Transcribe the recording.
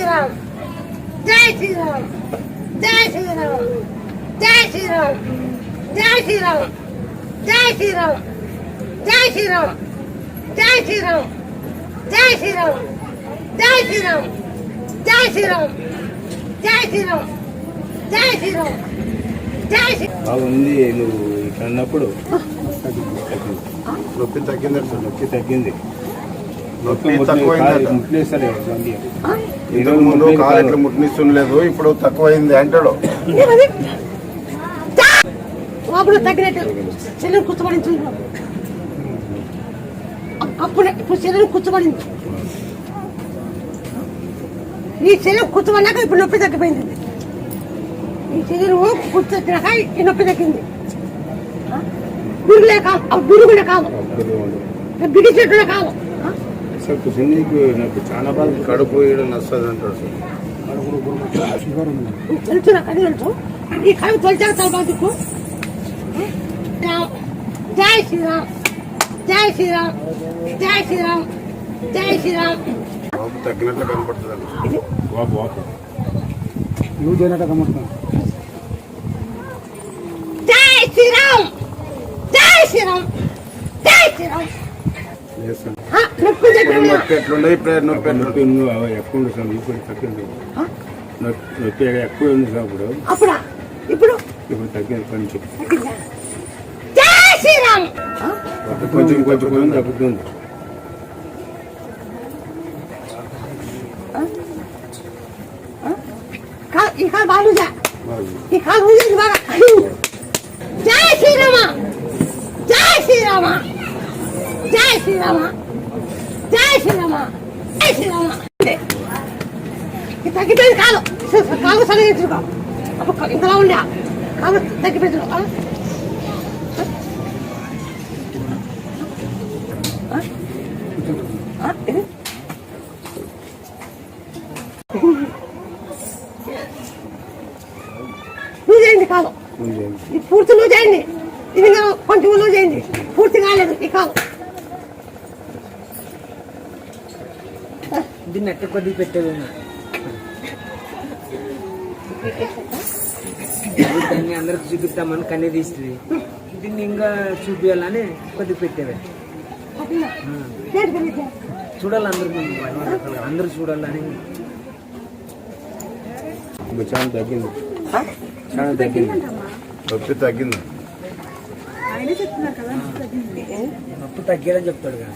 శ్రీరామ్ జై శ్రీరామ్ జై శ్రీరామ్ జై శ్రీరామ్ జై శ్రీరామ్ జై శ్రీరామ్ జై శ్రీరామ్ జై శ్రీరామ్ జై శ్రీరామ్ జై శ్రీరామ్ జై శ్రీరామ్ జై శ్రీరామ్ జై శ్రీరామ్ జై శ్రీరామ్. బాగుంది. నువ్వు ఇక్కడ ఉన్నప్పుడు నొప్పి తగ్గింది. నొప్పి తగ్గింది. నొప్పి ముట్లేస్తారు. ఇంతకు ముందు కాలు ఇట్లా ముట్టిస్తుండలేదు, ఇప్పుడు తక్కువైంది అంటాడు. తగ్గినట్టు శరీరం కూర్చోబడింది. అప్పుడే ఇప్పుడు శరీరం కూర్చోబడింది. ఈ శరీరం కూర్చోబడినాక ఇప్పుడు నొప్పి తగ్గిపోయింది. ఈ శరీరం కూర్చొచ్చినాక ఈ నొప్పి తగ్గింది. బిరుగులే కాదు, బిరుగులే కాదు, బిగిసేట్టులే కాదు. నాకు చాలా బాగా కడుపు నస్తుంది అంటాడు. తెలుసు నాకు, అది తెలుసు. ఈ కడుపు తొలిచాక చాలా బాగా దిక్కు. జై శ్రీరామ్ జై శ్రీరామ్ జై శ్రీరామ్ జై శ్రీరామ్. తగ్గినట్లు కనపడుతుంది. జై శ్రీరామ్ జై శ్రీరామ్ జై శ్రీరామ్. నొప్పి ఎట్లుండే ఇప్పుడు నొప్పి ఎక్కువ ఇప్పుడు తగ్గింది. నొప్పి ఎక్కువ ఉంది అప్పుడు. అప్పుడా ఇప్పుడు ఇప్పుడు తగ్గింది కొంచెం. జై శ్రీరామ్. కొంచెం కొంచెం కొంచెం తగ్గుతుంది. ఈ కాలు బాగా ఈ కాలు ఊజేది బాగా. జై శ్రీరామ జై శ్రీరామ జై శ్రీరామ జై శ్రీరామ జై శ్రీరామ. తగ్గిపోయింది కాలు. కాలు సరిగించుకో. అప్పుడు ఇంతలా ఉండే కాలు తగ్గిపోయింది. లూజ్ అయింది కాలు. పూర్తి లూజ్ అయింది. ఇది కొంచెం లూజ్ అయింది, పూర్తి కాలేదు ఈ కాలు. దీన్ని ఎట్ట కొద్దిగా పెట్టేది దాన్ని అందరికి చూపిస్తామని కన్నీ తీస్తుంది. దీన్ని ఇంకా చూపించాలని కొద్దిగా పెట్టేది. చూడాలి అందరూ చూడాలని. చాలా తగ్గింది. చాలా తగ్గింది. నొప్పి తగ్గింది. నొప్పి తగ్గేదని చెప్తాడు కదా.